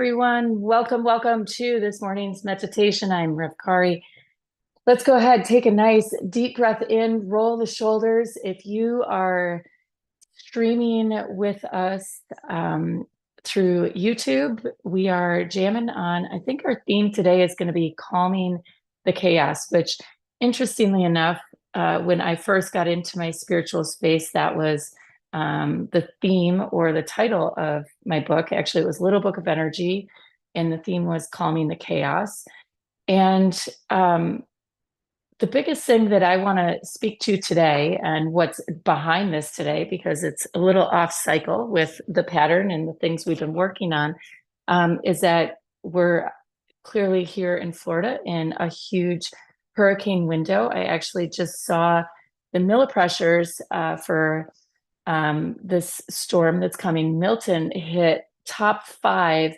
everyone. Welcome to this morning's meditation. I'm Kari. Let's go ahead, take a nice deep breath in, roll the shoulders. If you are streaming with us through YouTube, we are jamming on, I think our theme today is going to be calming the chaos, which interestingly enough, when I first got into my spiritual space, that was the theme or the title of my book. Actually, it was Little Book of Energy, and the theme was calming the chaos. And the biggest thing that I want to speak to today, and what's behind this today, because it's a little off cycle with the pattern and the things we've been working on, is that we're clearly here in Florida in a huge hurricane window. I actually just saw the millipressures for this storm that's coming. Milton hit top 5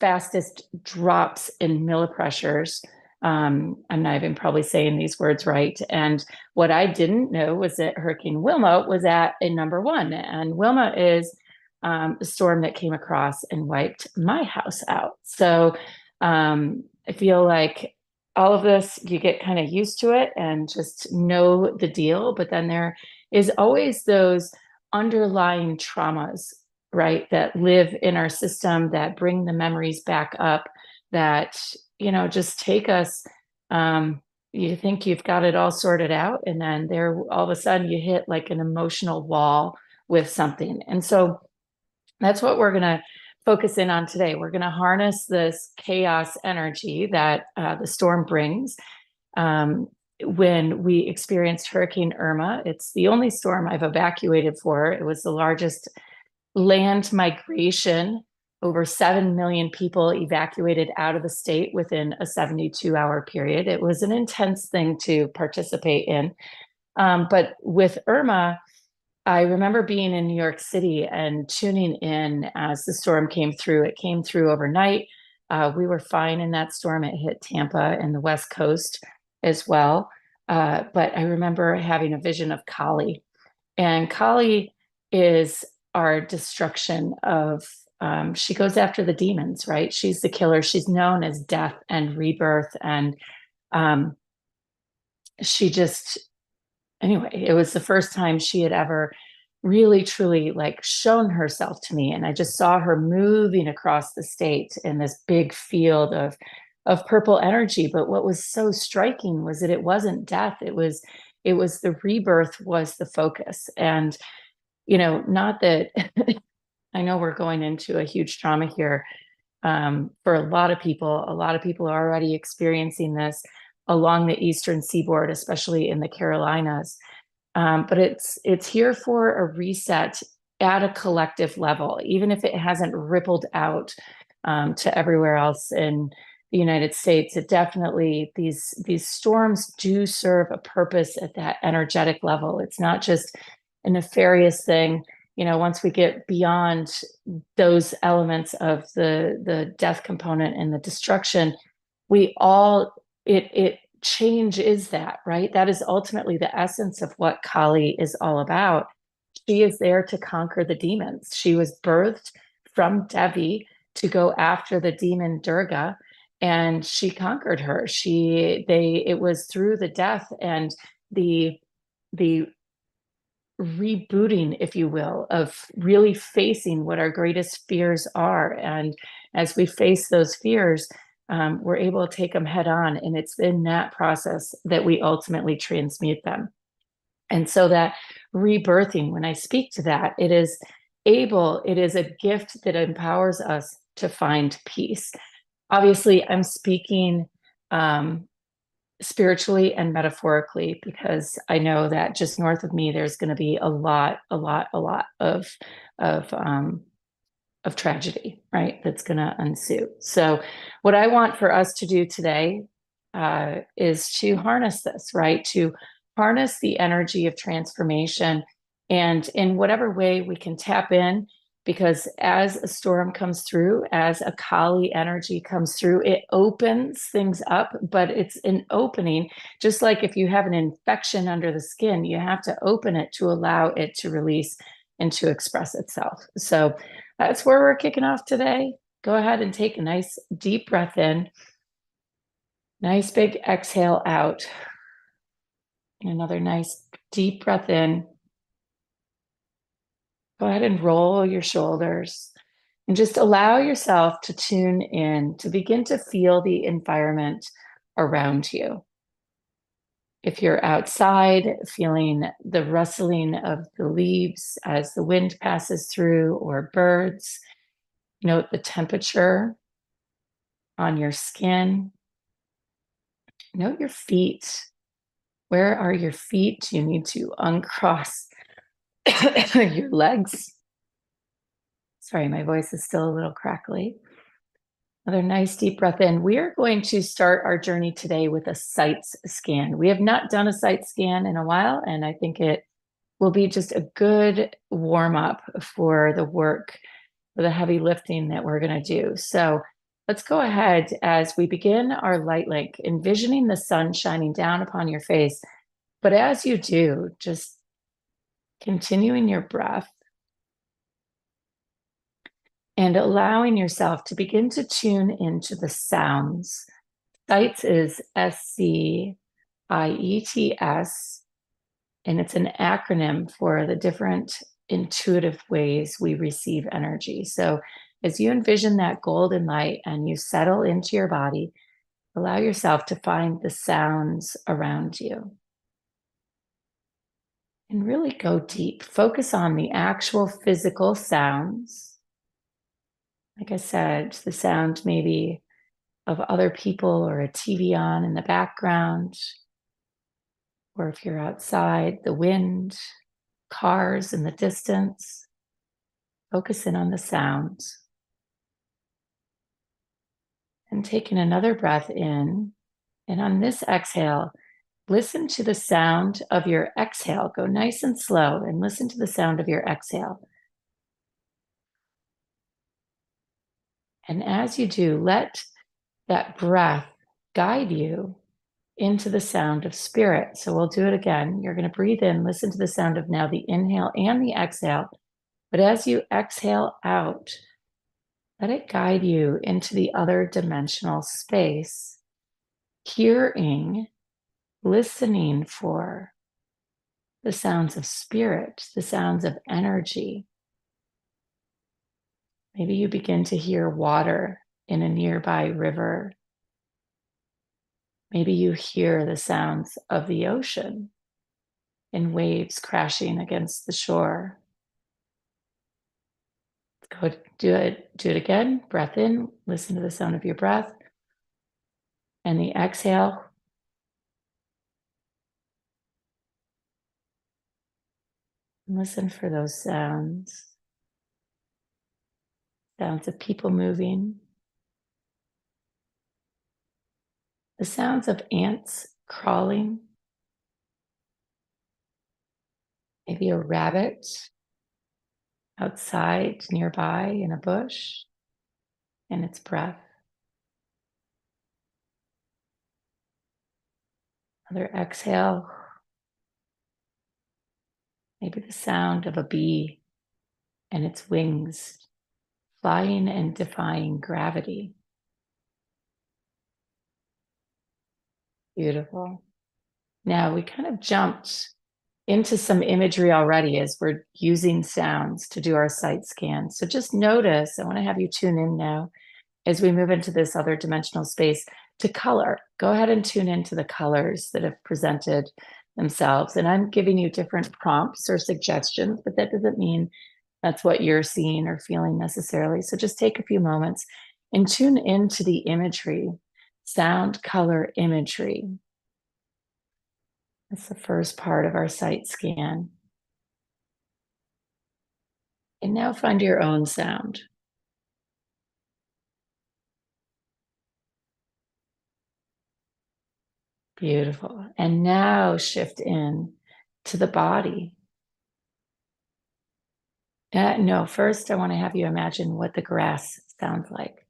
fastest drops in millipressures. I'm not even probably saying these words right. And what I didn't know was that Hurricane Wilma was at a number 1. And Wilma is a storm that came across and wiped my house out. So I feel like all of this, you get kind of used to it and just know the deal. But then there is always those underlying traumas, right, that live in our system that bring the memories back up that, just take us. You think you've got it all sorted out, and then there all of a sudden you hit like an emotional wall with something. And so that's what we're going to focus in on today. We're going to harness this chaos energy that the storm brings. When we experienced Hurricane Irma, it's the only storm I've evacuated for. It was the largest land migration. Over 7 million people evacuated out of the state within a 72-hour period. It was an intense thing to participate in. But with Irma, I remember being in New York City and tuning in as the storm came through. It came through overnight. We were fine in that storm. It hit Tampa and the West Coast as well. But I remember having a vision of Kali. And Kali is our destruction of, she goes after the demons, right? She's the killer. She's known as death and rebirth. And she just, anyway, it was the first time she had ever really, truly like shown herself to me. And I just saw her moving across the state in this big field of purple energy. But what was so striking was that it wasn't death. It was the rebirth was the focus. And, not that I know we're going into a huge trauma here. For a lot of people are already experiencing this along the Eastern Seaboard, especially in the Carolinas. But it's here for a reset at a collective level, even if it hasn't rippled out to everywhere else in the United States. It definitely, these storms do serve a purpose at that energetic level. It's not just a nefarious thing. Once we get beyond those elements of the death component and the destruction, it change is that, right? That is ultimately the essence of what Kali is all about. She is there to conquer the demons. She was birthed from Devi to go after the demon Durga, and she conquered her. It was through the death and the rebooting, if you will, of really facing what our greatest fears are. And as we face those fears, we're able to take them head on. And it's in that process that we ultimately transmute them. And so that rebirthing, when I speak to that, it is a gift that empowers us to find peace. Obviously, I'm speaking spiritually and metaphorically, because I know that just north of me, there's going to be a lot of tragedy, right? That's going to ensue. So what I want for us to do today is to harness this, right? To harness the energy of transformation, and in whatever way we can tap in, because as a storm comes through, as a Kali energy comes through, it opens things up. But it's an opening, just like if you have an infection under the skin, you have to open it to allow it to release and to express itself. So that's where we're kicking off today. go ahead and take a nice deep breath in. Nice big exhale out. Another nice deep breath in. Go ahead and roll your shoulders and just allow yourself to tune in, to begin to feel the environment around you. If you're outside, feeling the rustling of the leaves as the wind passes through, or birds, note the temperature on your skin. Note your feet. Where are your feet? You need to uncross your legs. Sorry, my voice is still a little crackly. Another nice deep breath in. We are going to start our journey today with a sights scan. We have not done a sight scan in a while, and I think it will be just a good warm up for the work, for the heavy lifting that we're going to do. So let's go ahead as we begin our light link, envisioning the sun shining down upon your face. But as you do, just continuing your breath and allowing yourself to begin to tune into the sounds. Sights is SCIETS, and it's an acronym for the different intuitive ways we receive energy. So as you envision that golden light and you settle into your body, allow yourself to find the sounds around you. And really go deep. Focus on the actual physical sounds. Like I said, the sound maybe of other people or a TV on in the background, or if you're outside, the wind, cars in the distance. Focus in on the sounds. And taking another breath in, and on this exhale, listen to the sound of your exhale. Go nice and slow and listen to the sound of your exhale. And as you do, let that breath guide you into the sound of spirit. So we'll do it again. You're going to breathe in, listen to the sound of now the inhale and the exhale. But as you exhale out, let it guide you into the other dimensional space, hearing, listening for the sounds of spirit, the sounds of energy. Maybe you begin to hear water in a nearby river. Maybe you hear the sounds of the ocean and waves crashing against the shore. Go do it again. Breath in, listen to the sound of your breath. And the exhale. Listen for those sounds. Sounds of people moving. The sounds of ants crawling. Maybe a rabbit outside nearby in a bush, and its breath. Another exhale. Maybe the sound of a bee and its wings flying and defying gravity. Beautiful. Now we kind of jumped into some imagery already as we're using sounds to do our sight scan. So just notice, I want to have you tune in now as we move into this other dimensional space to color. Go ahead and tune into the colors that have presented themselves. And I'm giving you different prompts or suggestions, but that doesn't mean that's what you're seeing or feeling necessarily. So just take a few moments and tune into the imagery, sound, color, imagery. That's the first part of our sight scan. And now find your own sound. Beautiful. And now shift in to the body. No, first I want to have you imagine what the grass sounds like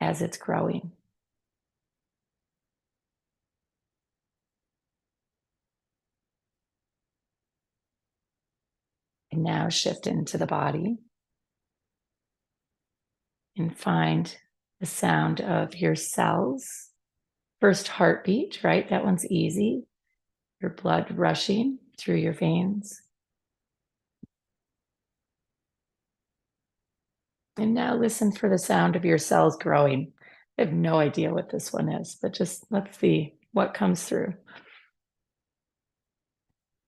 as it's growing. And now shift into the body. And find the sound of your cells. First heartbeat, right? That one's easy. Your blood rushing through your veins. And now listen for the sound of your cells growing. I have no idea what this one is, but just let's see what comes through.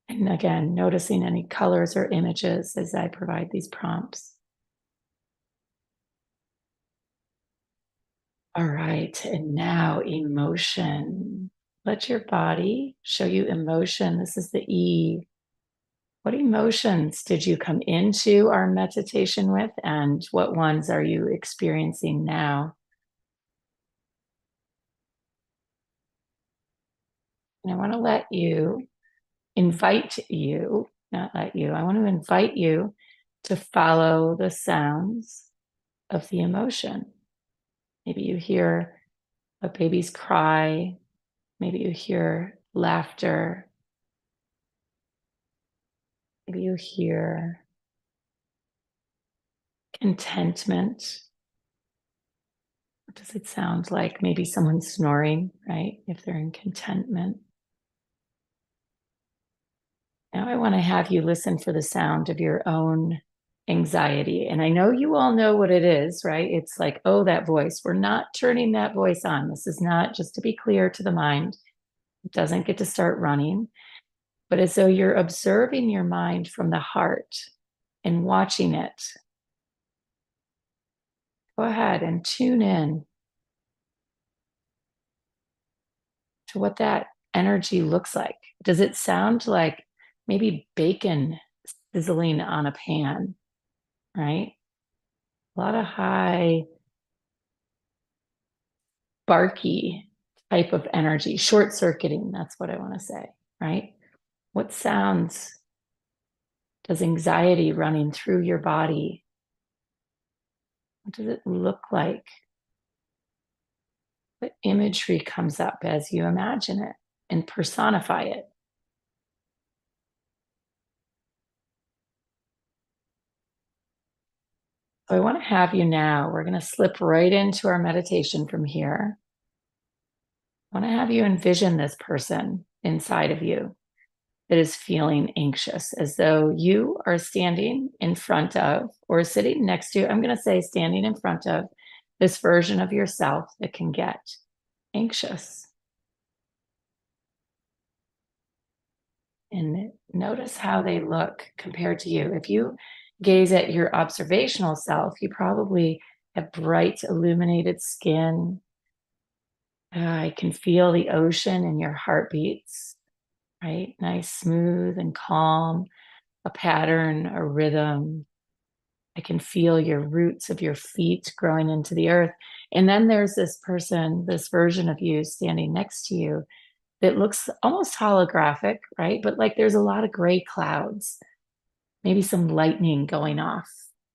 And again, noticing any colors or images as I provide these prompts. All right, and now emotion. Let your body show you emotion. This is the E. What emotions did you come into our meditation with, and what ones are you experiencing now? And I want to invite you, not let you, I want to invite you to follow the sounds of the emotion. Maybe you hear a baby's cry. Maybe you hear laughter. Maybe you hear contentment. What does it sound like? Maybe someone's snoring, right? If they're in contentment. Now I want to have you listen for the sound of your own anxiety. And I know you all know what it is, right? It's like, oh, that voice. We're not turning that voice on. This is not, just to be clear to the mind, it doesn't get to start running, but as though you're observing your mind from the heart and watching it. Go ahead and tune in to what that energy looks like. Does it sound like maybe bacon sizzling on a pan, right? A lot of high, barky type of energy, short circuiting, that's what I want to say, right? What sounds does anxiety running through your body? What does it look like? What imagery comes up as you imagine it and personify it? So I want to have you now, we're going to slip right into our meditation from here. I want to have you envision this person inside of you that is feeling anxious, as though you are standing in front of or sitting next to, I'm going to say standing in front of this version of yourself that can get anxious. And notice how they look compared to you. If you gaze at your observational self, you probably have bright, illuminated skin. I can feel the ocean in your heartbeats, right? Nice, smooth, and calm, a pattern, a rhythm. I can feel your roots of your feet growing into the earth. And then there's this person, this version of you standing next to you that looks almost holographic, right? But like there's a lot of gray clouds, maybe some lightning going off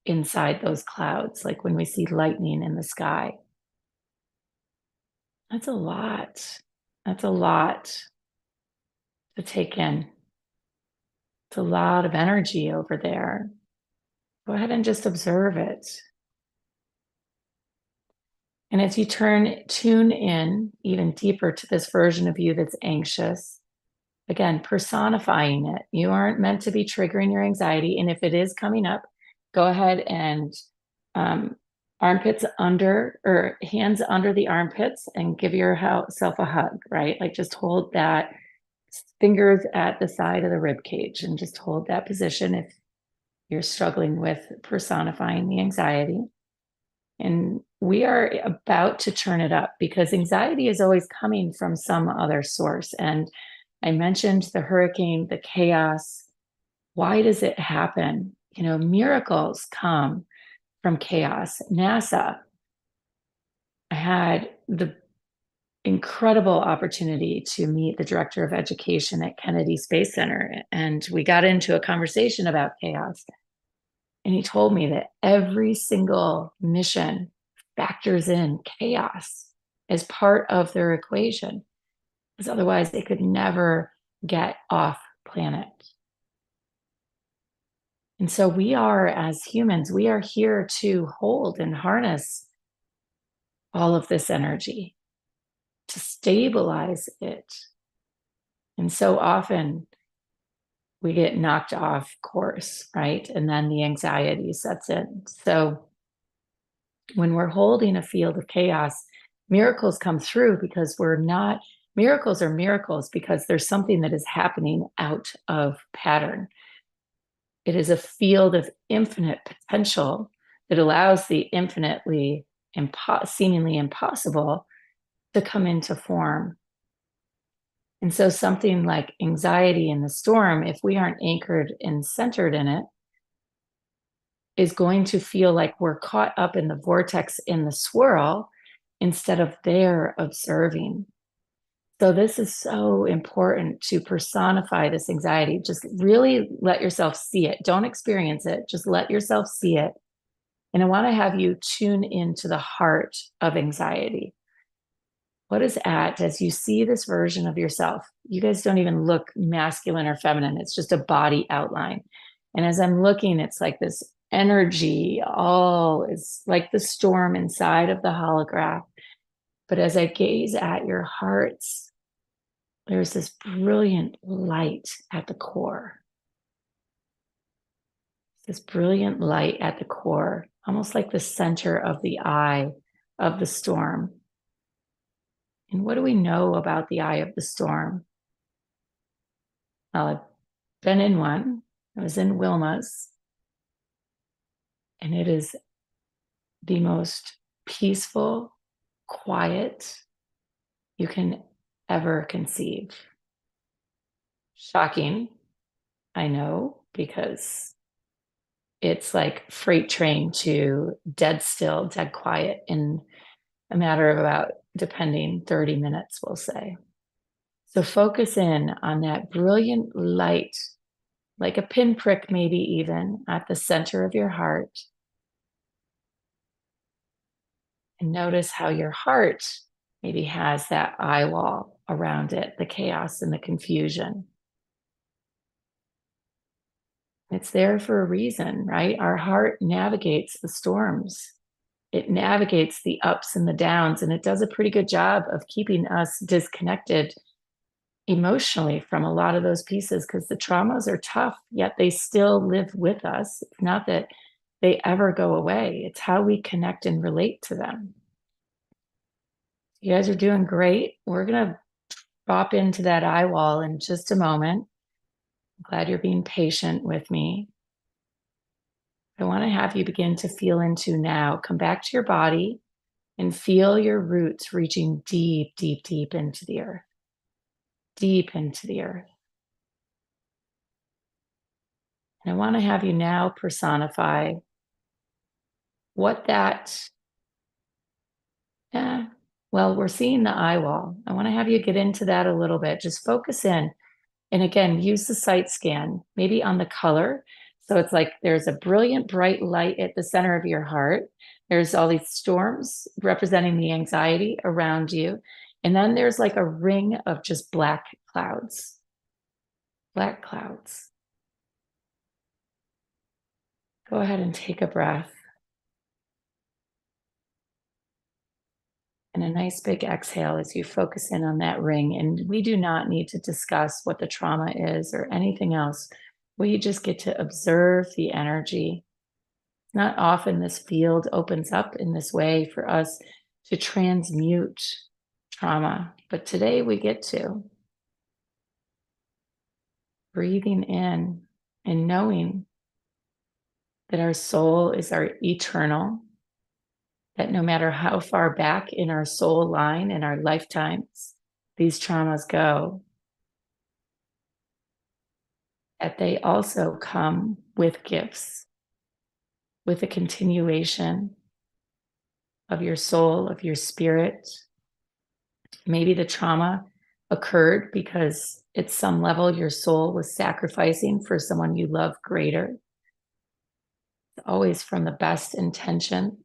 inside those clouds, like when we see lightning in the sky. That's a lot. That's a lot to take in. It's a lot of energy over there. Go ahead and just observe it. And as you tune in even deeper to this version of you that's anxious, again, personifying it. You aren't meant to be triggering your anxiety. And if it is coming up, go ahead and armpits under or hands under the armpits and give yourself a hug, right? Like just hold that, fingers at the side of the rib cage, and just hold that position if you're struggling with personifying the anxiety. And we are about to turn it up because anxiety is always coming from some other source. And I mentioned the hurricane, the chaos. Why does it happen? You know, miracles come from chaos. NASA, I had the incredible opportunity to meet the director of education at Kennedy Space Center. And we got into a conversation about chaos. And he told me that every single mission factors in chaos as part of their equation, because otherwise they could never get off planet. And so we are, as humans, we are here to hold and harness all of this energy, to stabilize it. And so often we get knocked off course, right? And then the anxiety sets in. So when we're holding a field of chaos, miracles come through because miracles are miracles because there's something that is happening out of pattern. It is a field of infinite potential that allows the infinitely seemingly impossible to come into form. And so something like anxiety in the storm, if we aren't anchored and centered in it, is going to feel like we're caught up in the vortex in the swirl instead of there observing. So this is so important to personify this anxiety. Just really let yourself see it. Don't experience it. Just let yourself see it. And I want to have you tune into the heart of anxiety. What is at as you see this version of yourself? You guys don't even look masculine or feminine. It's just a body outline. And as I'm looking, it's like this energy, all is like the storm inside of the holograph. But as I gaze at your hearts, there's this brilliant light at the core. This brilliant light at the core, almost like the center of the eye of the storm. And what do we know about the eye of the storm? Well, I've been in one. I was in Wilma's. And it is the most peaceful, quiet you can ever conceive. Shocking, I know, because it's like freight train to dead still, dead quiet in a matter of about, depending, 30 minutes, we'll say. So focus in on that brilliant light, like a pinprick, maybe even at the center of your heart. And notice how your heart maybe has that eye wall around it, the chaos and the confusion. It's there for a reason, right? Our heart navigates the storms. It navigates the ups and the downs, and it does a pretty good job of keeping us disconnected emotionally from a lot of those pieces because the traumas are tough, yet they still live with us. It's not that they ever go away. It's how we connect and relate to them. You guys are doing great. We're going to drop into that eye wall in just a moment. I'm glad you're being patient with me. I want to have you begin to feel into now. Come back to your body and feel your roots reaching deep, deep, deep into the earth. Deep into the earth. And I want to have you now personify what that, well, we're seeing the eye wall. I want to have you get into that a little bit. Just focus in. And again, use the sight scan, maybe on the color. So it's like there's a brilliant, bright light at the center of your heart. There's all these storms representing the anxiety around you. And then there's like a ring of just black clouds. Black clouds. Go ahead and take a breath. And a nice big exhale as you focus in on that ring. And we do not need to discuss what the trauma is or anything else. We just get to observe the energy. Not often this field opens up in this way for us to transmute trauma, but today we get to. Breathing in and knowing that our soul is our eternal, that no matter how far back in our soul line in our lifetimes these traumas go, that they also come with gifts, with a continuation of your soul, of your spirit. Maybe the trauma occurred because at some level your soul was sacrificing for someone you love greater. It's always from the best intention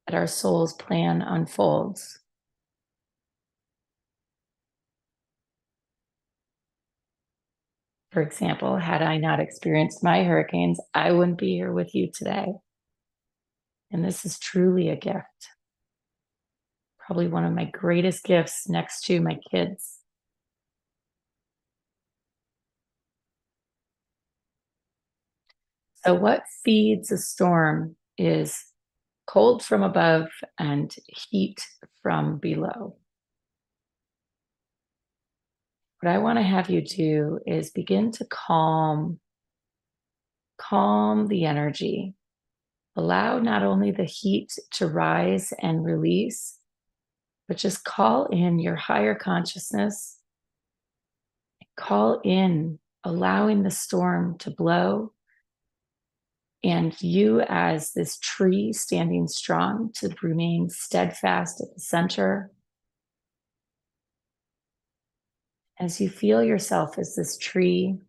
that our soul's plan unfolds. For example, had I not experienced my hurricanes, I wouldn't be here with you today. And this is truly a gift. Probably one of my greatest gifts next to my kids. So what feeds a storm is cold from above and heat from below. What I want to have you do is begin to calm the energy. Allow not only the heat to rise and release, but just call in your higher consciousness. Call in allowing the storm to blow, and you as this tree standing strong to remain steadfast at the center. As you feel yourself as this tree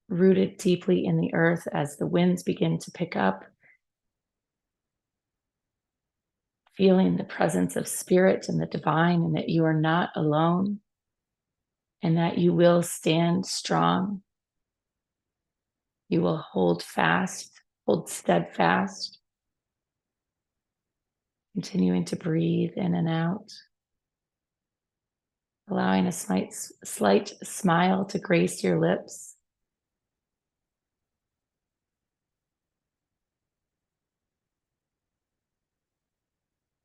rooted deeply in the earth, as the winds begin to pick up, feeling the presence of spirit and the divine, and that you are not alone, and that you will stand strong. You will hold fast, hold steadfast, continuing to breathe in and out, allowing a slight smile to grace your lips.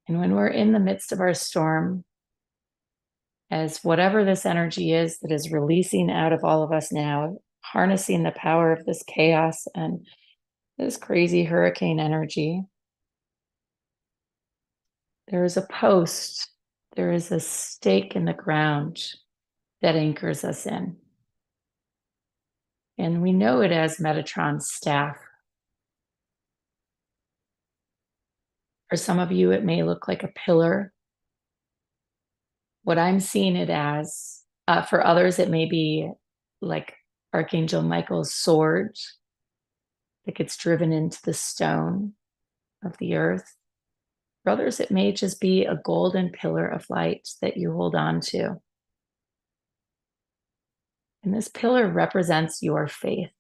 And when we're in the midst of our storm, as whatever this energy is that is releasing out of all of us now, harnessing the power of this chaos and this crazy hurricane energy, there is a post, there is a stake in the ground that anchors us in. And we know it as Metatron's staff. For some of you, it may look like a pillar. What I'm seeing it as, for others, it may be like Archangel Michael's sword that gets driven into the stone of the earth. For others, it may just be a golden pillar of light that you hold on to. And this pillar represents your faith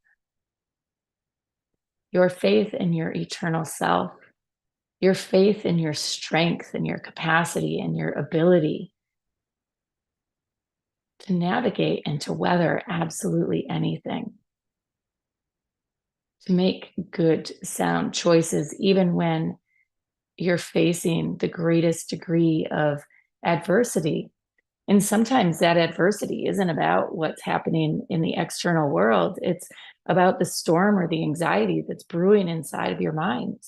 in your eternal self, your faith in your strength and your capacity and your ability to navigate and to weather absolutely anything, to make good, sound choices, even when you're facing the greatest degree of adversity. And sometimes that adversity isn't about what's happening in the external world. It's about the storm or the anxiety that's brewing inside of your mind.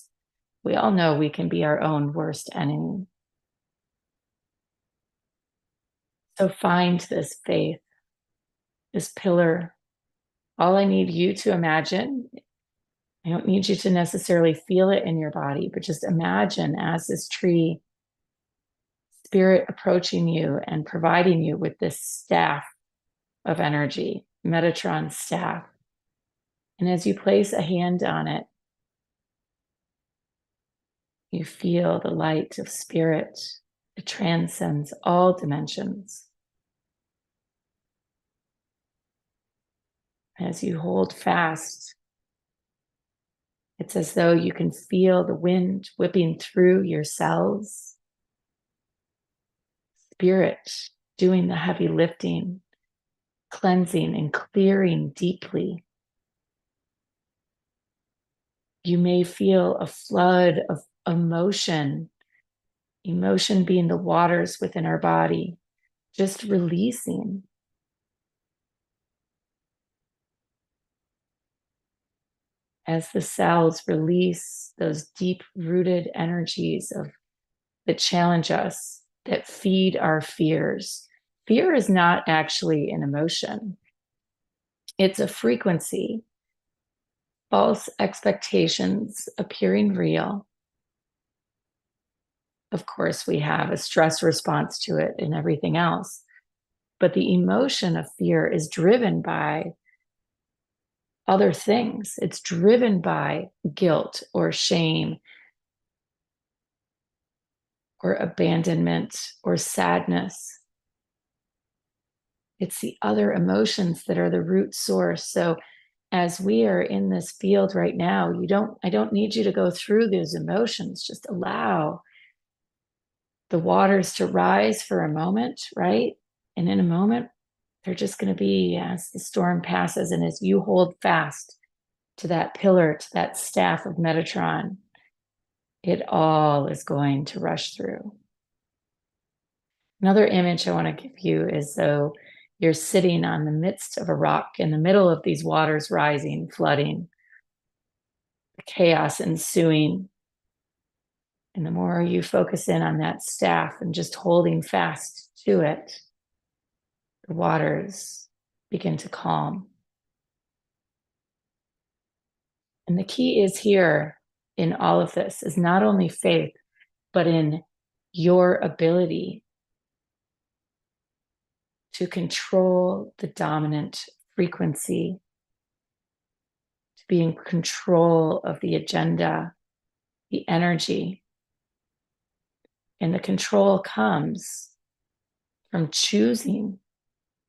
We all know we can be our own worst enemy. So find this faith, this pillar. All I need you to imagine, I don't need you to necessarily feel it in your body, but just imagine as this tree, spirit approaching you and providing you with this staff of energy, Metatron staff. And as you place a hand on it, you feel the light of spirit. It transcends all dimensions. As you hold fast, it's as though you can feel the wind whipping through your cells. Spirit doing the heavy lifting, cleansing and clearing deeply. You may feel a flood of emotion being the waters within our body, just releasing. As the cells release those deep-rooted energies that challenge us, that feed our fears. Fear is not actually an emotion. It's a frequency. False expectations appearing real. Of course, we have a stress response to it and everything else. But the emotion of fear is driven by other things. It's driven by guilt or shame or abandonment or sadness. It's the other emotions that are the root source. So as we are in this field right now, I don't need you to go through those emotions. Just allow the waters to rise for a moment, right? And in a moment, they're just going to be as the storm passes and as you hold fast to that pillar, to that staff of Metatron, it all is going to rush through. Another image I want to give you is though you're sitting on the midst of a rock in the middle of these waters rising, flooding, the chaos ensuing. And the more you focus in on that staff and just holding fast to it, the waters begin to calm. And the key is here in all of this is not only faith, but in your ability to control the dominant frequency, to be in control of the agenda, the energy. And the control comes from choosing,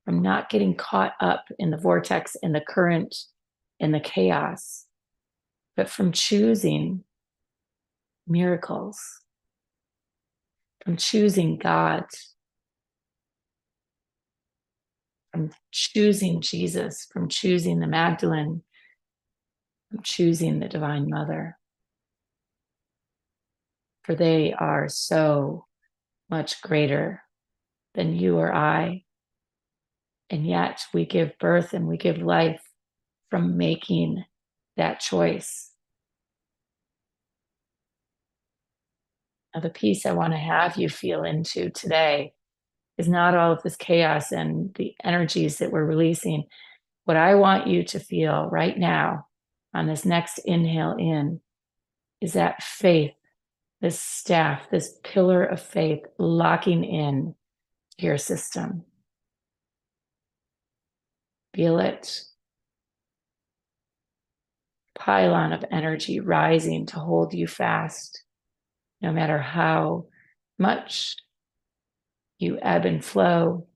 from not getting caught up in the vortex, in the current, in the chaos, but from choosing miracles, from choosing God, from choosing Jesus, from choosing the Magdalene, from choosing the Divine Mother. For they are so much greater than you or I. And yet we give birth and we give life from making that choice. Now, the piece I want to have you feel into today is not all of this chaos and the energies that we're releasing. What I want you to feel right now on this next inhale in is that faith, this staff, this pillar of faith locking in to your system. Feel it. Pylon of energy rising to hold you fast, no matter how much you ebb and flow.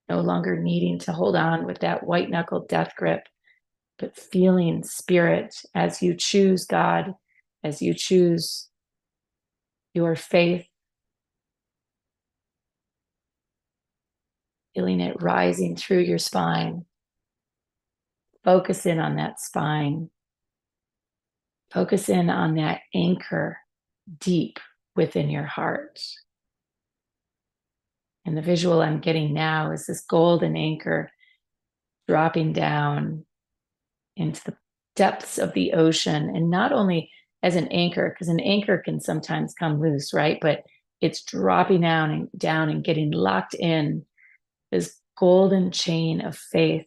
No longer needing to hold on with that white knuckle death grip, but feeling spirit as you choose God, as you choose your faith, feeling it rising through your spine. Focus in on that spine. Focus in on that anchor deep within your heart. And the visual I'm getting now is this golden anchor dropping down into the depths of the ocean. And not only as an anchor, because an anchor can sometimes come loose, right? But it's dropping down and getting locked in this golden chain of faith.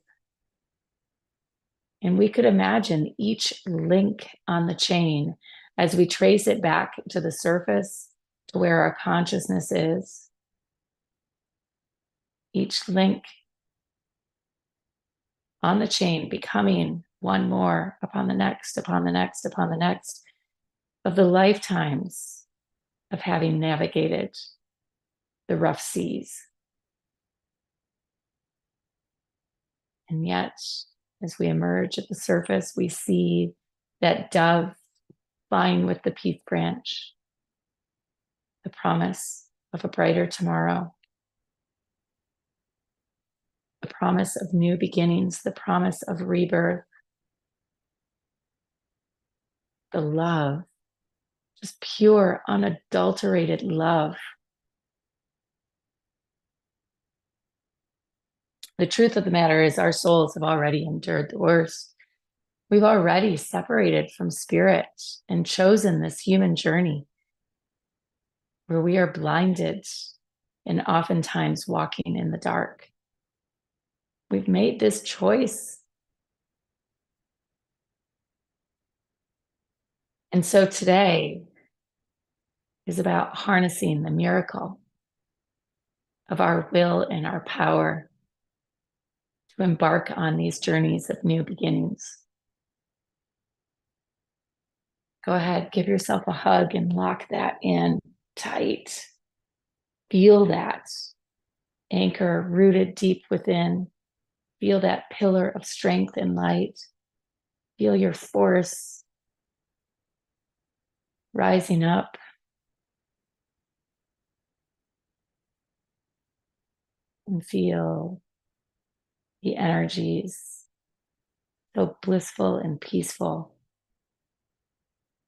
And we could imagine each link on the chain as we trace it back to the surface, to where our consciousness is. Each link on the chain becoming one more upon the next, upon the next, upon the next of the lifetimes of having navigated the rough seas. And yet, as we emerge at the surface, we see that dove flying with the peace branch, the promise of a brighter tomorrow, the promise of new beginnings, the promise of rebirth, the love, just pure, unadulterated love. The truth of the matter is our souls have already endured the worst. We've already separated from spirit and chosen this human journey where we are blinded and oftentimes walking in the dark. We've made this choice. And so today is about harnessing the miracle of our will and our power to embark on these journeys of new beginnings. Go ahead, give yourself a hug and lock that in tight. Feel that. anchor rooted deep within. Feel that pillar of strength and light. Feel your force rising up. And feel the energies so blissful and peaceful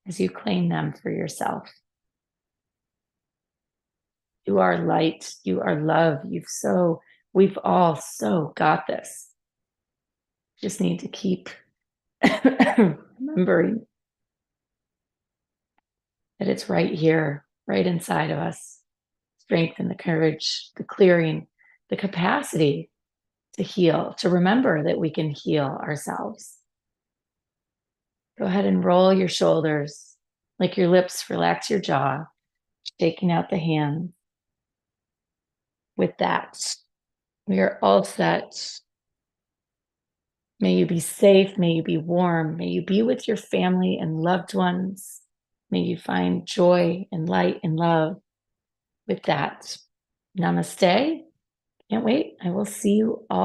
as you claim them for yourself. You are light, you are love, we've all so got this. Just need to keep remembering that it's right here, right inside of us. Strength and the courage, the clearing, the capacity to heal, to remember that we can heal ourselves. Go ahead and roll your shoulders, like your lips, relax your jaw, shaking out the hands. With that, we are all set. May you be safe, may you be warm, may you be with your family and loved ones. May you find joy and light and love. With that, namaste. Can't wait. I will see you all.